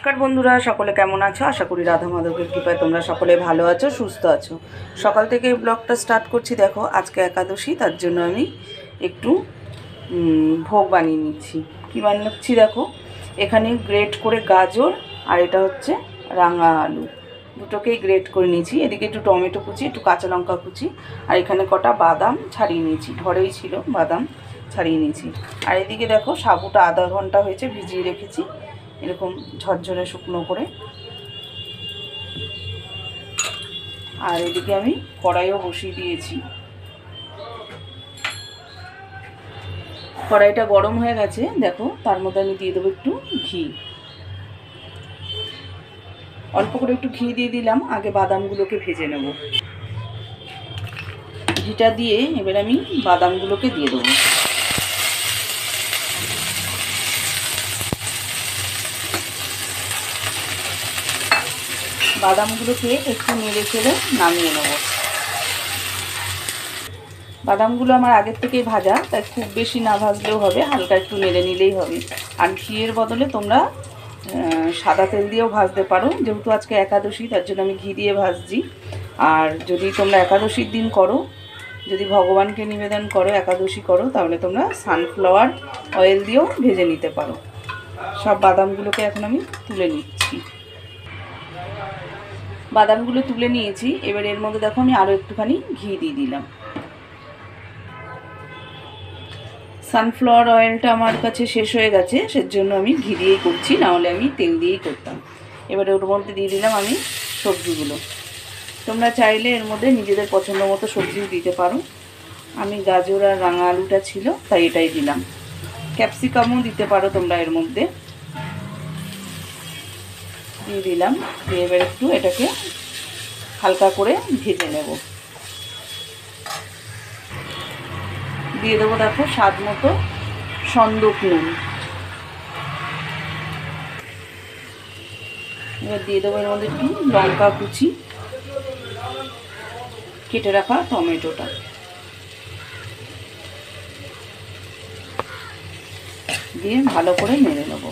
নমস্কার বন্ধুরা, সকলে কেমন আছো? আশা করি রাধা মাধবের কৃপায় তোমরা সকলে ভালো আছো, সুস্থ আছো। সকাল থেকে এই ব্লগটা স্টার্ট করছি। দেখো আজকে একাদশী, তার জন্য আমি একটু ভোগ বানিয়ে নিচ্ছি। কী বানাচ্ছি দেখো, এখানে গ্রেট করে গাজর আর এটা হচ্ছে রাঙা আলু, দুটোকেই গ্রেট করে নিয়েছি। এদিকে একটু টমেটো কুচি, একটু কাঁচা লঙ্কা কুচি, আর এখানে কটা বাদাম ছাড়িয়ে নিয়েছি, ঘরেই ছিল বাদাম, ছাড়িয়ে নিয়েছি। আর এদিকে দেখো সাবুটা আধা ঘন্টা হয়েছে ভিজিয়ে রেখেছি, এরকম ঝরঝরে শুকনো করে। আর এদিকে আমি কড়াইও বসিয়ে দিয়েছি। কড়াইটা গরম হয়ে গেছে, দেখো তার মধ্যে আমি দিয়ে দেবো একটু ঘি। অল্প করে একটু ঘি দিয়ে দিলাম, আগে বাদামগুলোকে ভেজে নেব। ঘিটা দিয়ে এবার আমি বাদামগুলোকে দিয়ে দেবো। বাদামগুলোকে একটু নেড়ে চেড়ে নামিয়ে নেব। বাদামগুলো আমার আগের থেকেই ভাজা, তাই খুব বেশি না ভাজলেও হবে, হালকা একটু নেড়ে নিলেই হবে। আর ঘিয়ের বদলে তোমরা সাদা তেল দিয়েও ভাজতে পারো, যেহেতু আজকে একাদশী তার জন্য আমি ঘি দিয়ে ভাজছি। আর যদি তোমরা একাদশীর দিন করো, যদি ভগবানকে নিবেদন করো, একাদশী করো, তাহলে তোমরা সানফ্লাওয়ার অয়েল দিয়েও ভেজে নিতে পারো। সব বাদামগুলোকে এখন আমি তুলে নিচ্ছি। বাদামগুলো তুলে নিয়েছি, এবার এর মধ্যে দেখো আমি আরও একটুখানি ঘি দিয়ে দিলাম। সানফ্লাওয়ার অয়েলটা আমার কাছে শেষ হয়ে গেছে, সেজন্য আমি ঘি দিয়েই করছি, নাহলে আমি তেল দিয়েই করতাম। এবারে ওর মধ্যে দিয়ে দিলাম আমি সবজিগুলো। তোমরা চাইলে এর মধ্যে নিজেদের পছন্দ মতো সবজিও দিতে পারো। আমি গাজর আর রাঙা আলুটা ছিল তাই এটাই দিলাম। ক্যাপসিকামও দিতে পারো তোমরা এর মধ্যে। দিয়ে দিলাম, দিয়ে এবার একটু এটাকে হালকা করে ভেজে নেব। দিয়ে দেবো দেখো স্বাদ মতো সন্দক নুন। এবার দিয়ে দেবো এর মধ্যে একটু লঙ্কা কুচি, কেটে রাখা টমেটোটা দিয়ে ভালো করে নেড়ে নেব।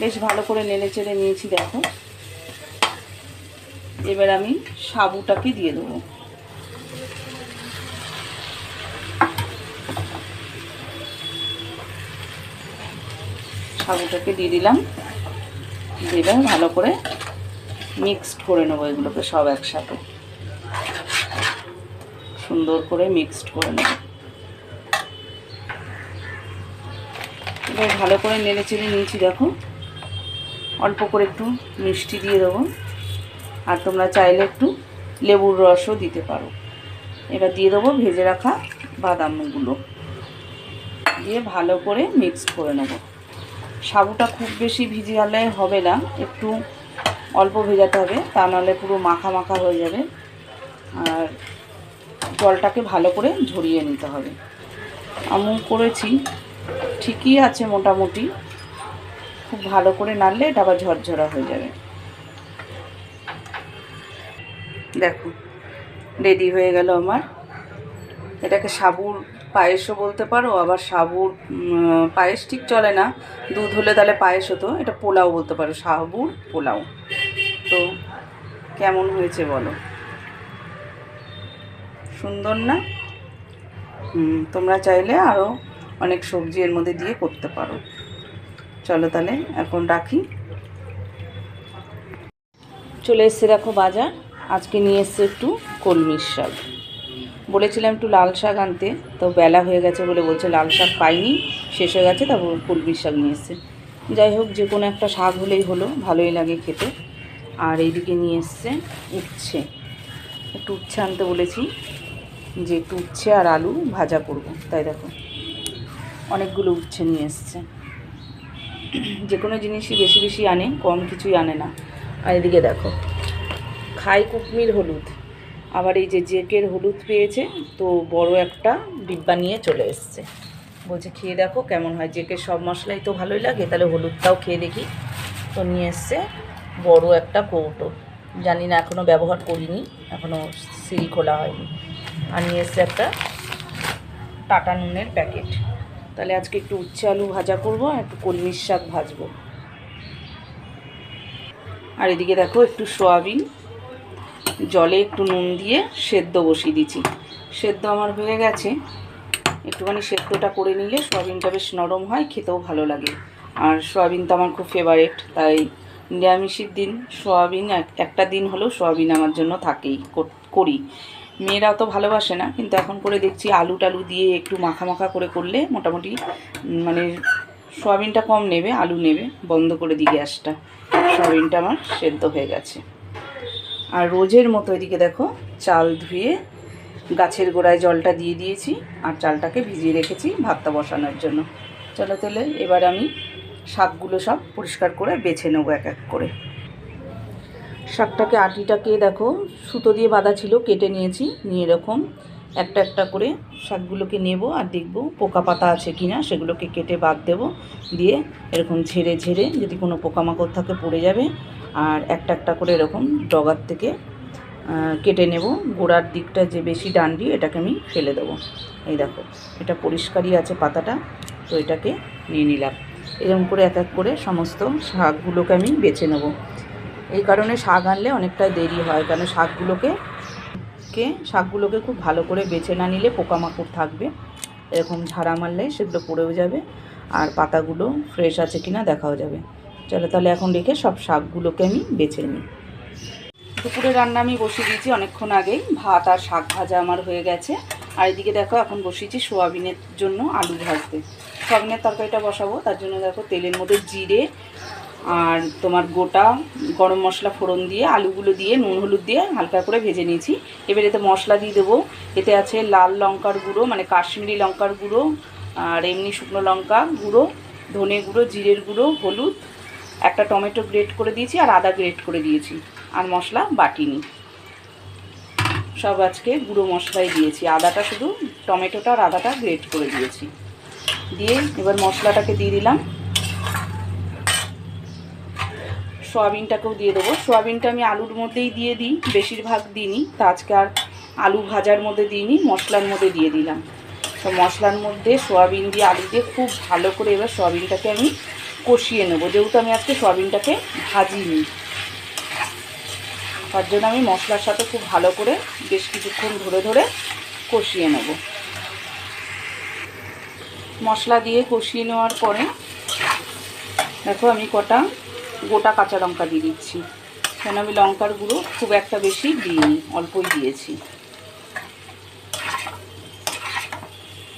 বেশ ভালো করে নেড়ে চেড়ে নিয়েছি দেখো। এবার আমি সাবুটাকে দিয়ে দেবো। সাবুটাকে দিয়ে দিলাম, এবার ভালো করে মিক্সড করে নেবো এগুলোকে সব একসাথে, সুন্দর করে মিক্সড করে নেব। এবার ভালো করে নেড়ে চেড়ে নিয়েছি দেখো। অল্প করে একটু মিষ্টি দিয়ে দেবো, আর তোমরা চাইলে একটু লেবুর রসও দিতে পারো। এবার দিয়ে দেবো ভেজে রাখা বাদামগুলো, দিয়ে ভালো করে মিক্সড করে নেব। সাবুটা খুব বেশি ভিজালে হবে না, একটু অল্প ভেজাতে হবে, তা নাহলে পুরো মাখা মাখা হয়ে যাবে। আর জলটাকে ভালো করে ঝরিয়ে নিতে হবে। আমি করেছি, ঠিকই আছে মোটামুটি, খুব ভালো করে নাড়লে এটা আবার ঝরঝরা হয়ে যাবে। দেখো রেডি হয়ে গেল আমার। এটাকে সাবুর পায়েসও বলতে পারো, আবার সাবুর পায়েস ঠিক চলে না, দুধ হলে তাহলে পায়েস হতো, এটা পোলাও বলতে পারো, সাবুর পোলাও। তো কেমন হয়েছে বলো, সুন্দর না? তোমরা চাইলে আরও অনেক সবজি এর মধ্যে দিয়ে করতে পারো। চলো তাহলে এখন রাখি। চলে এসছে দেখো বাজার। আজকে নিয়ে এসছে একটু কলমির শাক। বলেছিলাম একটু লাল শাক আনতে, তো বেলা হয়ে গেছে বলে বলছে লাল শাক পাইনি, শেষ হয়ে গেছে, তারপর কলমির শাক নিয়ে এসছে। যাই হোক, যে কোনো একটা শাক হলেই হলো, ভালোই লাগে খেতে। আর এইদিকে নিয়ে এসছে উচ্ছে, একটু উচ্ছে আনতে বলেছি, যে একটু উচ্ছে আর আলু ভাজা করব, তাই দেখো অনেকগুলো উচ্ছে নিয়ে এসছে। যে কোনো জিনিসই বেশি বেশি আনে, কম কিছুই আনে না। আর এদিকে দেখো খাই কুকমির হলুদ, আবার এই যে জেকের হলুদ পেয়েছে, তো বড় একটা ডিব্বা নিয়ে চলে এসছে। বলছে খেয়ে দেখো কেমন হয়, জেকের সব মশলাই তো ভালোই লাগে, তাহলে হলুদটাও খেয়ে দেখি। তো নিয়ে এসছে বড় একটা কৌটো, জানি না এখনও ব্যবহার করিনি, এখনও সিল খোলা হয়নি। আর নিয়ে এসছে একটা টাটা নুনের প্যাকেট। তাহলে আজকে একটু উচ্ছে আলু ভাজা করব আর একটু কলমির শাক ভাজবো। আর এদিকে দেখো একটু সয়াবিন জলে একটু নুন দিয়ে সেদ্ধ বসিয়ে দিচ্ছি। সেদ্ধ আমার হয়ে গেছে, একটুখানি সেদ্ধটা করে নিলে সয়াবিনটা বেশ নরম হয়, খেতেও ভালো লাগে। আর সয়াবিন তো আমার খুব ফেভারিট, তাই নিরামিষের দিন সয়াবিন একটা দিন হলেও সয়াবিন আমার জন্য থাকেই, করি। মেয়েরাও তো ভালোবাসে না, কিন্তু এখন করে দেখছি আলু টালু দিয়ে একটু মাখা মাখা করে করলে মোটামুটি মানে সয়াবিনটা কম নেবে, আলু নেবে। বন্ধ করে দিই গ্যাসটা, সয়াবিনটা আমার সেদ্ধ হয়ে গেছে। আর রোজের মতো এদিকে দেখো চাল ধুয়ে গাছের গোড়ায় জলটা দিয়ে দিয়েছি, আর চালটাকে ভিজিয়ে রেখেছি ভাতটা বসানোর জন্য। চলো তাহলে এবার আমি শাকগুলো সব পরিষ্কার করে বেছে নেবো এক এক করে। শাকটাকে আটিটাকে দেখো সুতো দিয়ে বাঁধা ছিল, কেটে নিয়েছি। নিয়ে এরকম একটা একটা করে শাকগুলোকে নেব আর দেখব পোকা পাতা আছে কিনা, সেগুলোকে কেটে বাদ দেব। দিয়ে এরকম ঝেড়ে ঝেড়ে যদি কোনো পোকামাকড় থাকে পড়ে যাবে। আর একটা একটা করে এরকম ডগার থেকে কেটে নেব। গোড়ার দিকটা যে বেশি ডান্ডি এটাকে আমি ফেলে দেবো। এই দেখো এটা পরিষ্কারই আছে পাতাটা, তো এটাকে নিয়ে নিলাম। এরকম করে এক এক করে সমস্ত শাকগুলোকে আমি বেছে নেব। এই কারণে শাক আনলে অনেকটা দেরি হয়, কারণ শাকগুলোকে খুব ভালো করে বেছে না নিলে পোকামাকড় থাকবে, এরকম ঝাড়া মারলে সেগুলো পড়েও যাবে, আর পাতাগুলো ফ্রেশ আছে কিনা দেখাও যাবে। চলো তাহলে এখন রেখে সব শাকগুলোকে আমি বেছে নিই। দুপুরে রান্না আমি বসিয়ে দিয়েছি অনেকক্ষণ আগেই, ভাত আর শাক ভাজা আমার হয়ে গেছে। আর এদিকে দেখো এখন বসিয়েছি সোয়াবিনের জন্য আলু ভাজতে। সোয়াবিনের তরকারিটা বসাবো, তার জন্য দেখো তেলের মধ্যে জিরে আর তোমার গোটা গরম মশলা ফোড়ন দিয়ে আলুগুলো দিয়ে নুন হলুদ দিয়ে হালকা করে ভেজে নিয়েছি। এবার এতে মশলা দিয়ে দেবো। এতে আছে লাল লঙ্কার গুঁড়ো, মানে কাশ্মীরি লঙ্কার গুঁড়ো, আর এমনি শুকনো লঙ্কা গুঁড়ো, ধনে গুঁড়ো, জিরের গুঁড়ো, হলুদ, একটা টমেটো গ্রেট করে দিয়েছি আর আদা গ্রেট করে দিয়েছি। আর মশলা বাটিনি, সব আজকে গুঁড়ো মশলাই দিয়েছি। আদাটা শুধু, টমেটোটা আর আদাটা গ্রেট করে দিয়েছি। দিয়ে এবার মশলাটাকে দিয়ে দিলাম। সয়াবিনটাকেও দিয়ে দেবো। সয়াবিনটা আমি আলুর মধ্যেই দিয়ে দিই, বেশিরভাগ দিইনি, তা আজকে আর আলু ভাজার মধ্যে দিইনি, মশলার মধ্যে দিয়ে দিলাম। তো মশলার মধ্যে সয়াবিন দিয়ে আলু দিয়ে খুব ভালো করে এবার সয়াবিনটাকে আমি কষিয়ে নেব। যেহেতু আমি আজকে সয়াবিনটাকে ভাজিনি, তার জন্য আমি মশলার সাথে খুব ভালো করে বেশ কিছুক্ষণ ধরে ধরে কষিয়ে নেব। মশলা দিয়ে কষিয়ে নেওয়ার পরে দেখো আমি কটা গোটা কাঁচা লঙ্কা দিয়ে দিচ্ছি, কারণ আমি লঙ্কার গুঁড়ো খুব একটা বেশি দিইনি, অল্পই দিয়েছি।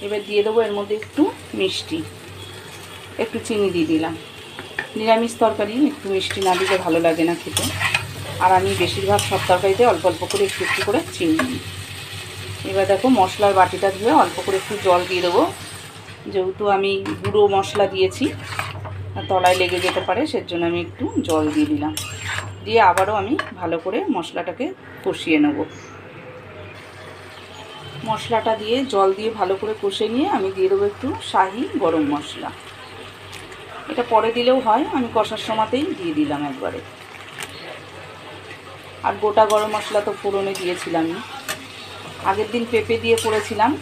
এবার দিয়ে দেবো এর মধ্যে একটু মিষ্টি, একটু চিনি দিয়ে দিলাম। নিরামিষ তরকারি একটু মিষ্টি না দিলে ভালো লাগে না খেতে, আর আমি বেশিরভাগ সব তরকারিতে অল্প অল্প করে একটু একটু করে চিনি দিই। এবার দেখো মশলার বাটিটা ধুয়ে অল্প করে একটু জল দিয়ে দেবো, যেহেতু আমি গুঁড়ো মশলা দিয়েছি তলায় লেগে যেতে পারে, সেজন্য আমি একটু জল দিয়ে দিলাম। দিয়ে আবারও আমি ভালো করে মশলাটাকে কষিয়ে নেব। মশলাটা দিয়ে জল দিয়ে ভালো করে কষে নিয়ে আমি দিয়ে দেবো একটু শাহি গরম মশলা। এটা পরে দিলেও হয়, আমি কষার সময়তেই দিয়ে দিলাম একবারে। আর গোটা গরম মশলা তো ফোড়নে দিয়েছিলাম। আগের দিন পেঁপে দিয়ে করেছিলাম,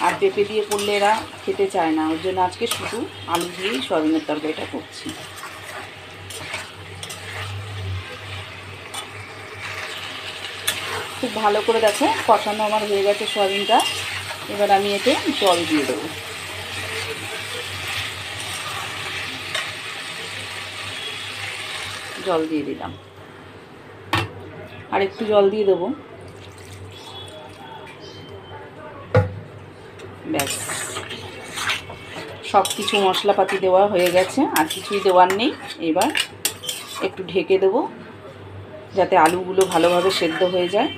আর পেঁপে দিয়ে করলে এরা খেতে চায় না, ওর জন্য আজকে শুধু আলু দিয়েই সয়াবিনের তরকারিটা করছি। খুব ভালো করে দেখো কষানো আমার হয়ে গেছে সয়াবিনটা। এবার আমি এতে জল দিয়ে দেবো। জল দিয়ে দিলাম, আর একটু জল দিয়ে দেবো। ব্যাস, সব কিছু মশলাপাতি দেওয়া হয়ে গেছে, আর কিছুই দেওয়ার নেই। এবার একটু ঢেকে দেবো যাতে আলুগুলো ভালোভাবে সেদ্ধ হয়ে যায়,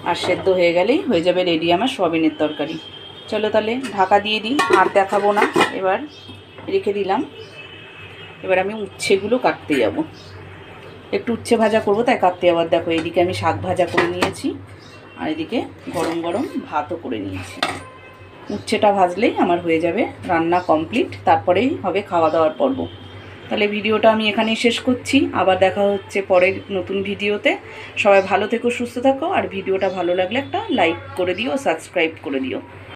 আর সেদ্ধ হয়ে গেলেই হয়ে যাবে রেডি আমার সয়াবিনের তরকারি। চলো তাহলে ঢাকা দিয়ে দিই, আর দেখাবো না, এবার রেখে দিলাম। এবার আমি উচ্ছেগুলো কাটতে যাব, একটু উচ্ছে ভাজা করবো তাই কাটতে যাবার। দেখো এদিকে আমি শাক ভাজা করে নিয়েছি, আর এদিকে গরম গরম ভাতও করে নিয়েছি। উচ্ছেটা ভাজলেই আমার হয়ে যাবে রান্না কমপ্লিট, তারপরেই হবে খাওয়া দাওয়ার পর্ব। তাহলে ভিডিওটা আমি এখানেই শেষ করছি, আবার দেখা হচ্ছে পরের নতুন ভিডিওতে। সবাই ভালো থেকো, সুস্থ থাকো, আর ভিডিওটা ভালো লাগলে একটা লাইক করে দিও, সাবস্ক্রাইব করে দিও।